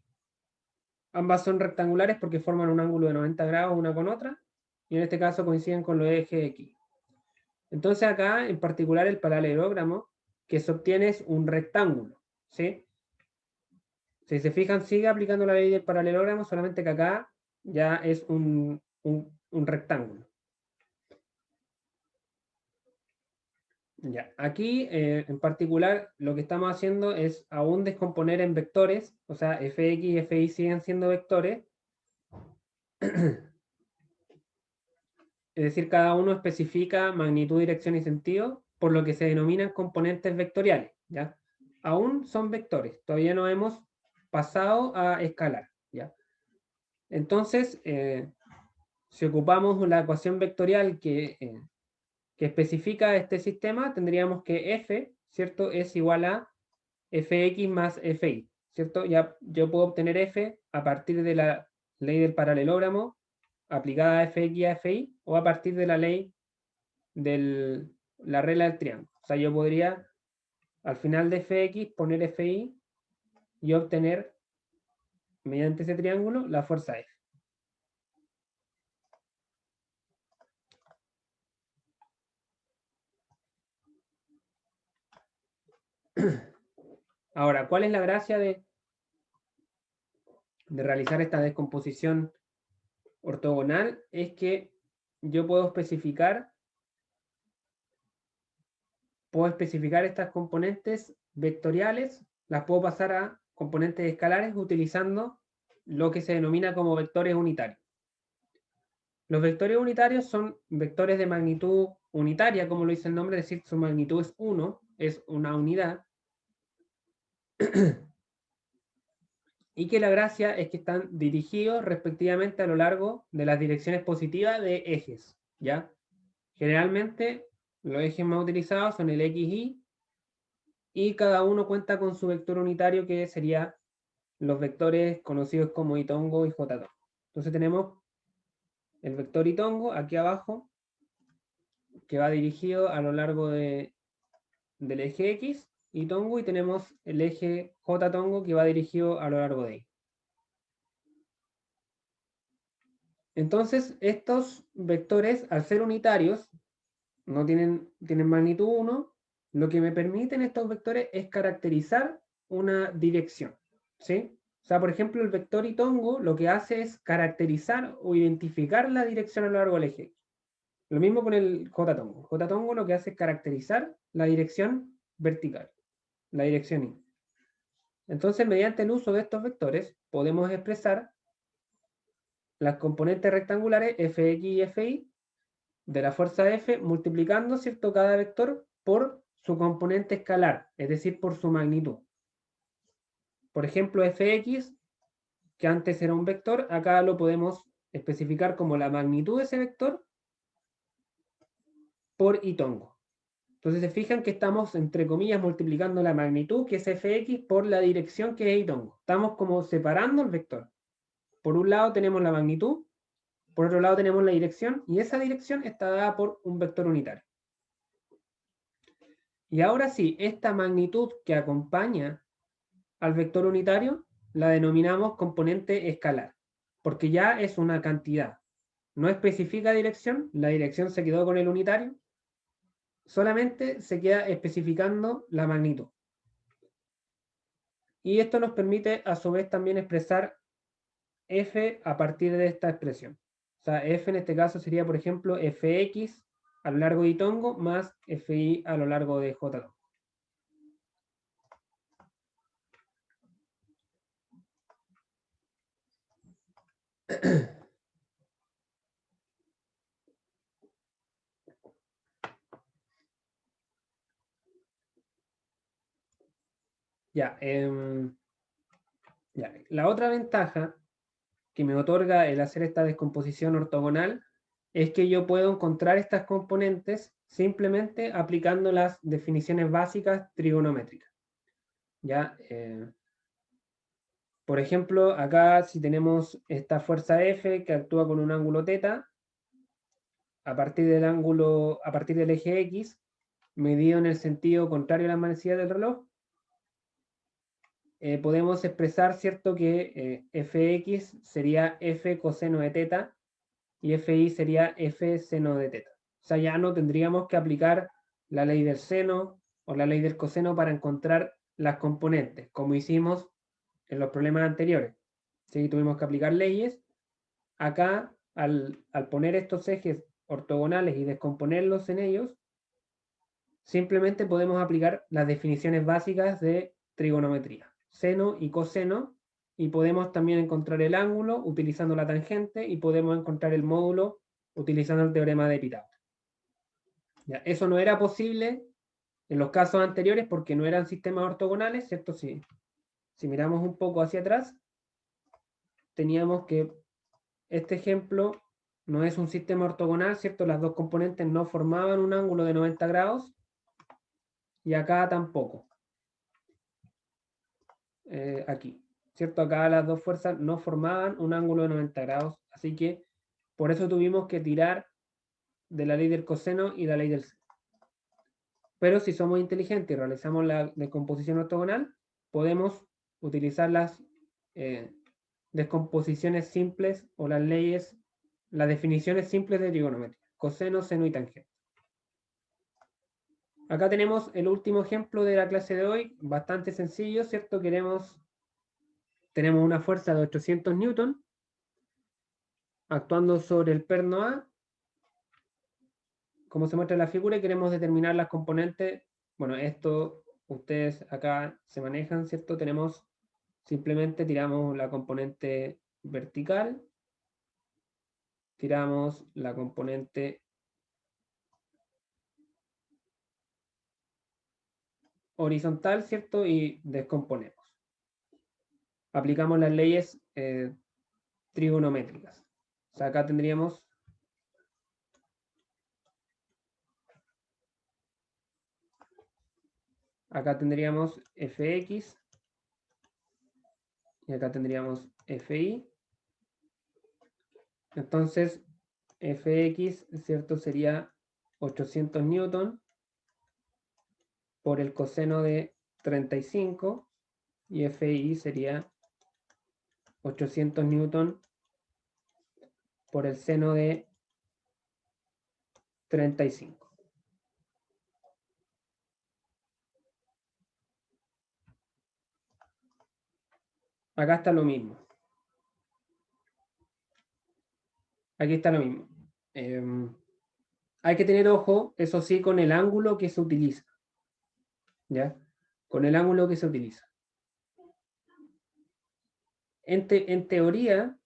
Ambas son rectangulares porque forman un ángulo de 90 grados una con otra, y en este caso coinciden con los ejes X. Entonces acá, en particular, el paralelogramo que se obtiene es un rectángulo, ¿sí? Si se fijan, sigue aplicando la ley del paralelogramo, solamente que acá ya es un rectángulo. Ya. Aquí, en particular, lo que estamos haciendo es aún descomponer en vectores, o sea, fx y fi siguen siendo vectores. Es decir, cada uno especifica magnitud, dirección y sentido, por lo que se denominan componentes vectoriales, ¿ya? Aún son vectores, todavía no hemos pasado a escalar, ¿ya? Entonces, si ocupamos la ecuación vectorial que que especifica este sistema, tendríamos que f, ¿cierto?, es igual a fx más fi, ¿cierto? Ya yo puedo obtener f a partir de la ley del paralelogramo aplicada a fx y a fi, o a partir de la ley de la regla del triángulo. O sea, yo podría al final de fx poner fi y obtener, mediante ese triángulo, la fuerza F. Ahora, ¿cuál es la gracia de realizar esta descomposición ortogonal? Es que yo puedo especificar estas componentes vectoriales, las puedo pasar a componentes escalares utilizando lo que se denomina como vectores unitarios. Los vectores unitarios son vectores de magnitud unitaria, como lo dice el nombre, es decir, su magnitud es 1, es una unidad. Y que la gracia es que están dirigidos respectivamente a lo largo de las direcciones positivas de ejes, ¿ya? Generalmente los ejes más utilizados son el x, y cada uno cuenta con su vector unitario, que sería los vectores conocidos como y-tongo y j-tongo. Entonces tenemos el vector y-tongo aquí abajo, que va dirigido a lo largo del eje x, y-tongo, y tenemos el eje j-tongo que va dirigido a lo largo de y. Entonces, estos vectores, al ser unitarios, no tienen magnitud 1, lo que me permiten estos vectores es caracterizar una dirección, ¿sí? O sea, por ejemplo, el vector y-tongo lo que hace es caracterizar o identificar la dirección a lo largo del eje. Lo mismo con el j-tongo. J-tongo lo que hace es caracterizar la dirección vertical, la dirección y. Entonces, mediante el uso de estos vectores, podemos expresar las componentes rectangulares fx y fi de la fuerza F multiplicando, ¿cierto?, cada vector por su componente escalar, es decir, por su magnitud. Por ejemplo, fx, que antes era un vector, acá lo podemos especificar como la magnitud de ese vector por y-tongo. Entonces se fijan que estamos, entre comillas, multiplicando la magnitud, que es fx, por la dirección, que es y-tongo. Estamos como separando el vector. Por un lado tenemos la magnitud, por otro lado tenemos la dirección, y esa dirección está dada por un vector unitario. Y ahora sí, esta magnitud que acompaña al vector unitario la denominamos componente escalar, porque ya es una cantidad. No especifica dirección, la dirección se quedó con el unitario, solamente se queda especificando la magnitud. Y esto nos permite a su vez también expresar f a partir de esta expresión. O sea, f en este caso sería, por ejemplo, fx a lo largo de y-tongo más fi a lo largo de j-tongo. Ya, la otra ventaja que me otorga el hacer esta descomposición ortogonal es que yo puedo encontrar estas componentes simplemente aplicando las definiciones básicas trigonométricas. ¿Ya? Por ejemplo, acá si tenemos esta fuerza F que actúa con un ángulo θ, a partir del eje X, medido en el sentido contrario a la manecilla del reloj, podemos expresar, ¿cierto?, que fx sería f coseno de θ y fi sería f seno de θ. O sea, ya no tendríamos que aplicar la ley del seno o la ley del coseno para encontrar las componentes, como hicimos en los problemas anteriores. ¿Sí? Tuvimos que aplicar leyes. Acá, al poner estos ejes ortogonales y descomponerlos en ellos, simplemente podemos aplicar las definiciones básicas de trigonometría, seno y coseno, y podemos también encontrar el ángulo utilizando la tangente, y podemos encontrar el módulo utilizando el teorema de Pitágoras. Ya, eso no era posible en los casos anteriores porque no eran sistemas ortogonales, ¿cierto? Si miramos un poco hacia atrás, teníamos que este ejemplo no es un sistema ortogonal, ¿cierto? Las dos componentes no formaban un ángulo de 90 grados y acá tampoco. Aquí, ¿cierto? Acá las dos fuerzas no formaban un ángulo de 90 grados, así que por eso tuvimos que tirar de la ley del coseno y la ley del seno. Pero si somos inteligentes y realizamos la descomposición ortogonal, podemos utilizar las descomposiciones simples o las leyes, las definiciones simples de trigonometría, coseno, seno y tangente. Acá tenemos el último ejemplo de la clase de hoy, bastante sencillo, ¿cierto? Tenemos una fuerza de 800 newton actuando sobre el perno A, como se muestra en la figura, y queremos determinar las componentes. Bueno, esto ustedes acá se manejan, ¿cierto? Simplemente tiramos la componente vertical, tiramos la componente horizontal, ¿cierto? Y descomponemos. Aplicamos las leyes trigonométricas. O sea, acá tendríamos fx y acá tendríamos fi. Entonces, fx, ¿cierto? Sería 800 newton por el coseno de 35 y fi sería 800 newton por el seno de 35. Acá está lo mismo. Aquí está lo mismo. Hay que tener ojo, eso sí, con el ángulo que se utiliza. ¿Ya? Con el ángulo que se utiliza. En teoría,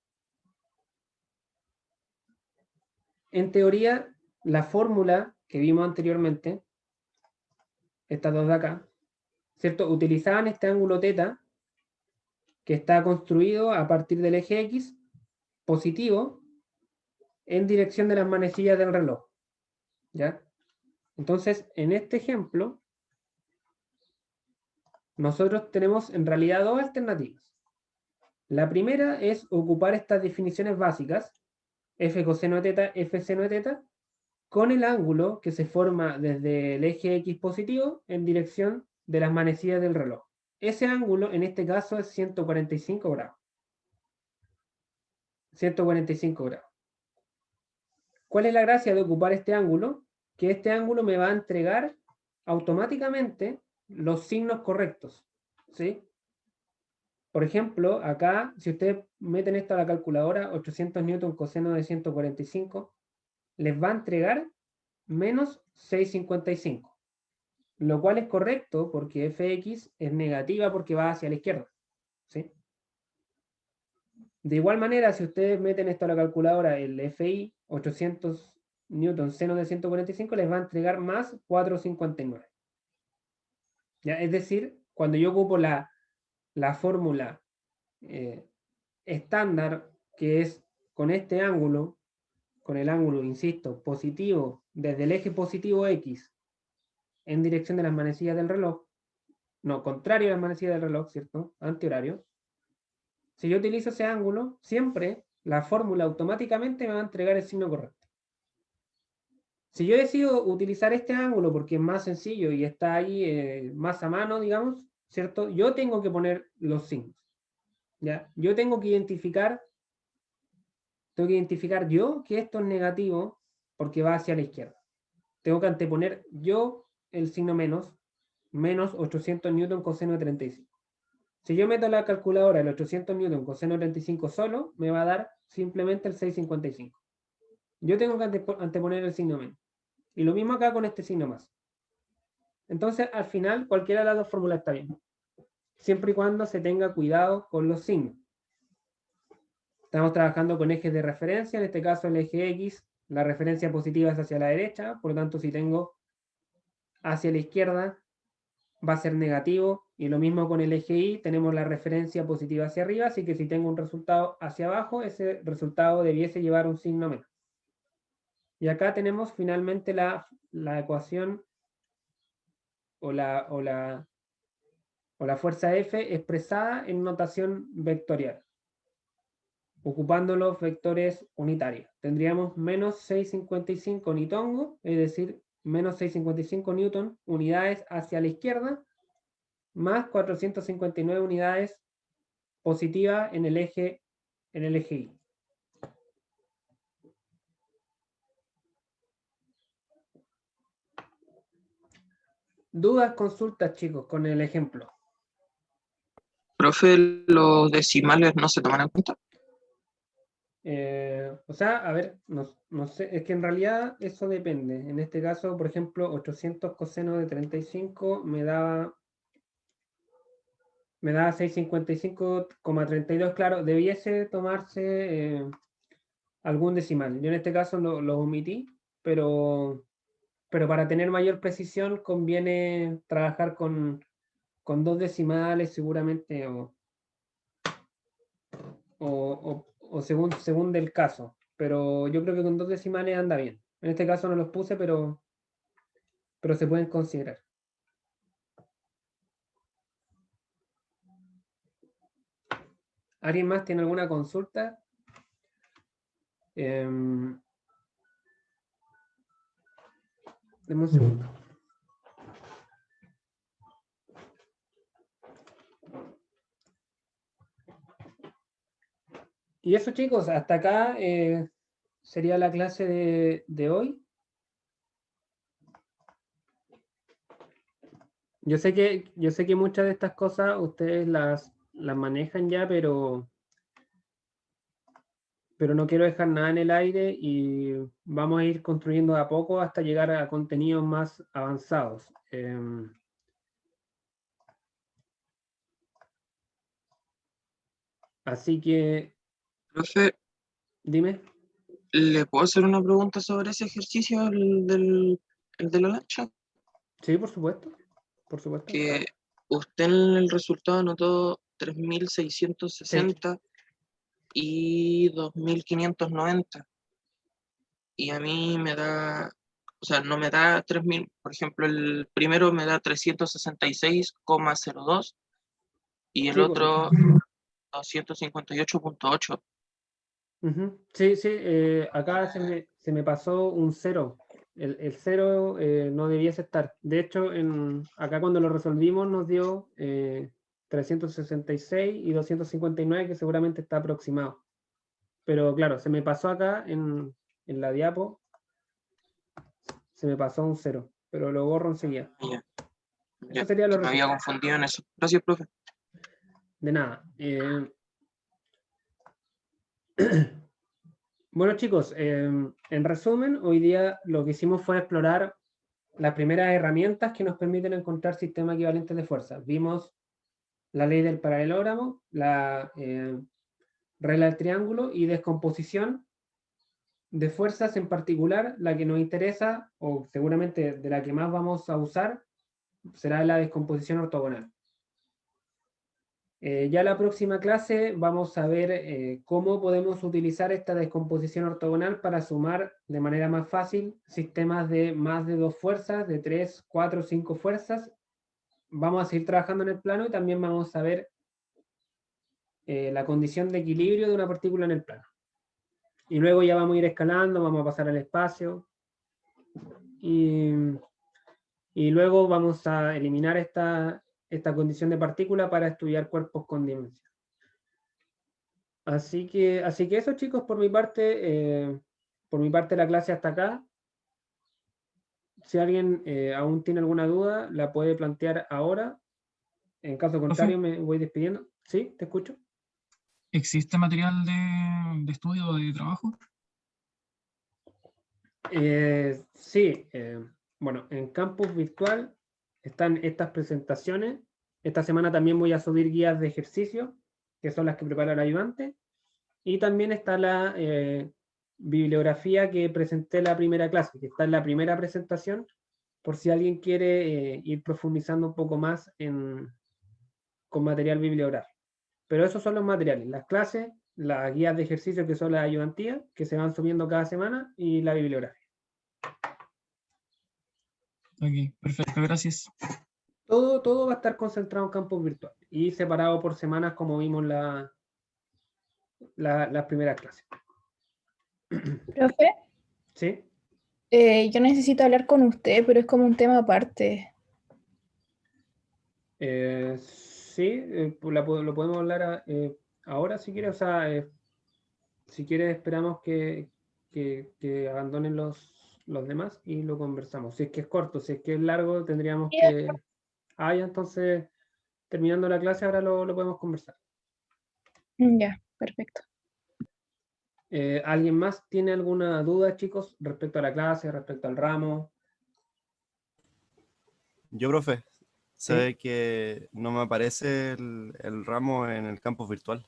la fórmula que vimos anteriormente, estas dos de acá, ¿cierto? Utilizaban este ángulo θ, que está construido a partir del eje X positivo en dirección de las manecillas del reloj. ¿Ya? Entonces, en este ejemplo, nosotros tenemos en realidad dos alternativas. La primera es ocupar estas definiciones básicas, f coseno de θ, f seno de θ, con el ángulo que se forma desde el eje X positivo en dirección de las manecillas del reloj. Ese ángulo, en este caso, es 145 grados. 145 grados. ¿Cuál es la gracia de ocupar este ángulo? Que este ángulo me va a entregar automáticamente los signos correctos. ¿Sí? Por ejemplo, acá, si ustedes meten esto a la calculadora, 800 newton coseno de 145, les va a entregar menos 655. Lo cual es correcto porque fx es negativa porque va hacia la izquierda. ¿Sí? De igual manera, si ustedes meten esto a la calculadora, el FI, 800 newton seno de 145, les va a entregar más 459. ¿Ya? Es decir, cuando yo ocupo la fórmula estándar, que es con este ángulo, con el ángulo, insisto, positivo, desde el eje positivo X, en dirección de las manecillas del reloj, no, contrario a las manecillas del reloj, ¿cierto? Antihorario. Si yo utilizo ese ángulo, siempre la fórmula automáticamente me va a entregar el signo correcto. Si yo decido utilizar este ángulo porque es más sencillo y está ahí más a mano, digamos, ¿cierto? Yo tengo que poner los signos. ¿Ya? Yo tengo que identificar yo que esto es negativo porque va hacia la izquierda. Tengo que anteponer yo el signo menos 800 newton coseno de 35. Si yo meto a la calculadora el 800 newton coseno de 35 solo, me va a dar simplemente el 655. Yo tengo que anteponer el signo menos. Y lo mismo acá con este signo más. Entonces, al final, cualquiera de las dos fórmulas está bien. Siempre y cuando se tenga cuidado con los signos. Estamos trabajando con ejes de referencia, en este caso el eje X, la referencia positiva es hacia la derecha, por lo tanto si tengo hacia la izquierda va a ser negativo, y lo mismo con el eje Y, tenemos la referencia positiva hacia arriba, así que si tengo un resultado hacia abajo, ese resultado debiese llevar un signo menos. Y acá tenemos finalmente la ecuación o la fuerza F expresada en notación vectorial, ocupando los vectores unitarios. Tendríamos menos 655 nitongo, es decir, menos 655 newton unidades hacia la izquierda, más 459 unidades positivas en el eje Y. ¿Dudas, consultas, chicos, con el ejemplo? Profe, los decimales no se toman en cuenta. O sea, a ver, no sé, es que en realidad eso depende. En este caso, por ejemplo, 800 coseno de 35 me daba 655,32. Claro, debiese tomarse algún decimal. Yo en este caso lo omití, pero para tener mayor precisión conviene trabajar con 2 decimales seguramente, o según del caso. Pero yo creo que con 2 decimales anda bien. En este caso no los puse, pero se pueden considerar. ¿Alguien más tiene alguna consulta? Deme un segundo. Y eso, chicos, hasta acá sería la clase de hoy. Yo sé que muchas de estas cosas ustedes las manejan ya, pero no quiero dejar nada en el aire y vamos a ir construyendo de a poco hasta llegar a contenidos más avanzados. Así que, Profe, dime. ¿le puedo hacer una pregunta sobre ese ejercicio, el de la lancha? Sí, por supuesto. Por supuesto. Que usted en el resultado anotó 3.660 y 2.590. Y a mí me da, o sea, no me da 3.000. Por ejemplo, el primero me da 366,02 y el Sí, pues. otro 258,8. Ujú. Sí, sí, acá se me pasó un 0. El 0 no debiese estar. De hecho, acá cuando lo resolvimos nos dio 366 y 259, que seguramente está aproximado. Pero claro, se me pasó acá en la diapo, se me pasó un 0, pero lo borro enseguida. Ya, Eso sería lo me había resultados. confundido en eso. Gracias, profe. De nada. Bueno, chicos, en resumen, hoy día lo que hicimos fue explorar las primeras herramientas que nos permiten encontrar sistemas equivalentes de fuerzas. Vimos la ley del paralelogramo, la regla del triángulo y descomposición de fuerzas, en particular la que nos interesa, o seguramente de la que más vamos a usar, será la descomposición ortogonal. Ya la próxima clase vamos a ver cómo podemos utilizar esta descomposición ortogonal para sumar de manera más fácil sistemas de más de 2 fuerzas, de 3, 4, 5 fuerzas. Vamos a seguir trabajando en el plano y también vamos a ver la condición de equilibrio de una partícula en el plano. Y luego ya vamos a ir escalando, vamos a pasar al espacio. Y luego vamos a eliminar esta condición de partícula para estudiar cuerpos con dimensión. Así que eso, chicos, por mi parte la clase hasta acá. Si alguien aún tiene alguna duda, la puede plantear ahora. En caso contrario, me voy despidiendo. ¿Sí? ¿Te escucho? ¿Existe material de estudio o de trabajo? Sí. Bueno, en Campus Virtual están estas presentaciones. Esta semana también voy a subir guías de ejercicio, que son las que prepara el ayudante. Y también está la bibliografía que presenté en la primera clase, que está en la primera presentación, por si alguien quiere ir profundizando un poco más con material bibliográfico. Pero esos son los materiales: las clases, las guías de ejercicio, que son las ayudantías, que se van subiendo cada semana, y la bibliografía. Ok, perfecto, gracias. Todo va a estar concentrado en campus virtual y separado por semanas como vimos las primeras clases. Profe, ¿Sí? yo necesito hablar con usted, pero es como un tema aparte. Sí, pues lo podemos hablar ahora si quieres. O sea, si quieres esperamos que abandonen los demás y lo conversamos. Si es que es corto, si es que es largo, tendríamos que... Ah, ya, entonces, terminando la clase, ahora lo podemos conversar. Ya, perfecto. ¿Alguien más tiene alguna duda, chicos, respecto a la clase, respecto al ramo? Yo, profe, ¿Sí? sabe que no me aparece el ramo en el campus virtual.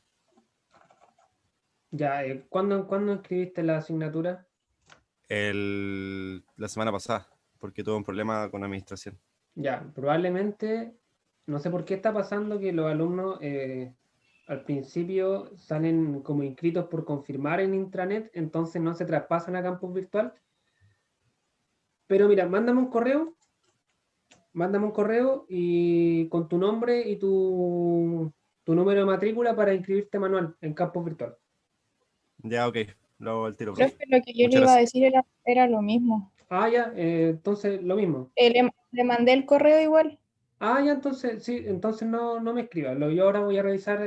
Ya, ¿cuándo escribiste la asignatura? La semana pasada, porque tuve un problema con administración. Ya, probablemente, no sé por qué está pasando que los alumnos al principio salen como inscritos por confirmar en intranet, entonces no se traspasan a campus virtual. Pero mira, mándame un correo y con tu nombre y tu número de matrícula para inscribirte manual en campus virtual. Ya, ok, lo hago al tiro, profe. Profe, lo que yo le Muchas iba a gracias. decir era lo mismo. Ah, ya, entonces lo mismo. Le mandé el correo igual. Ah, ya, entonces, sí, entonces no me escribas. Yo ahora voy a revisar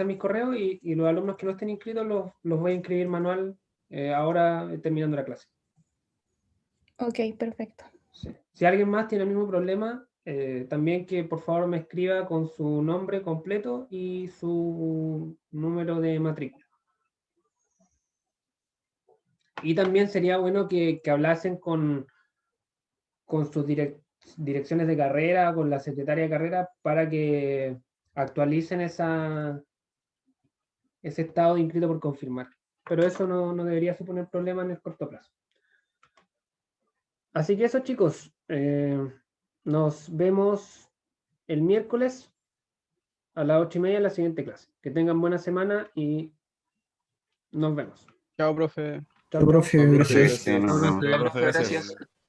mis correos y los alumnos que no estén inscritos los voy a inscribir manual ahora terminando la clase. Ok, perfecto. Sí. Si alguien más tiene el mismo problema, también que por favor me escriba con su nombre completo y su número de matrícula. Y también sería bueno que hablasen con sus direcciones de carrera, con la secretaria de carrera, para que actualicen ese estado de inscrito por confirmar. Pero eso no debería suponer problema en el corto plazo. Así que eso, chicos. Nos vemos el miércoles a las 8:30 en la siguiente clase. Que tengan buena semana y nos vemos. Chao, profe. Chao, Profe, chao. gracias. Chao, profe, Profe, gracias. gracias.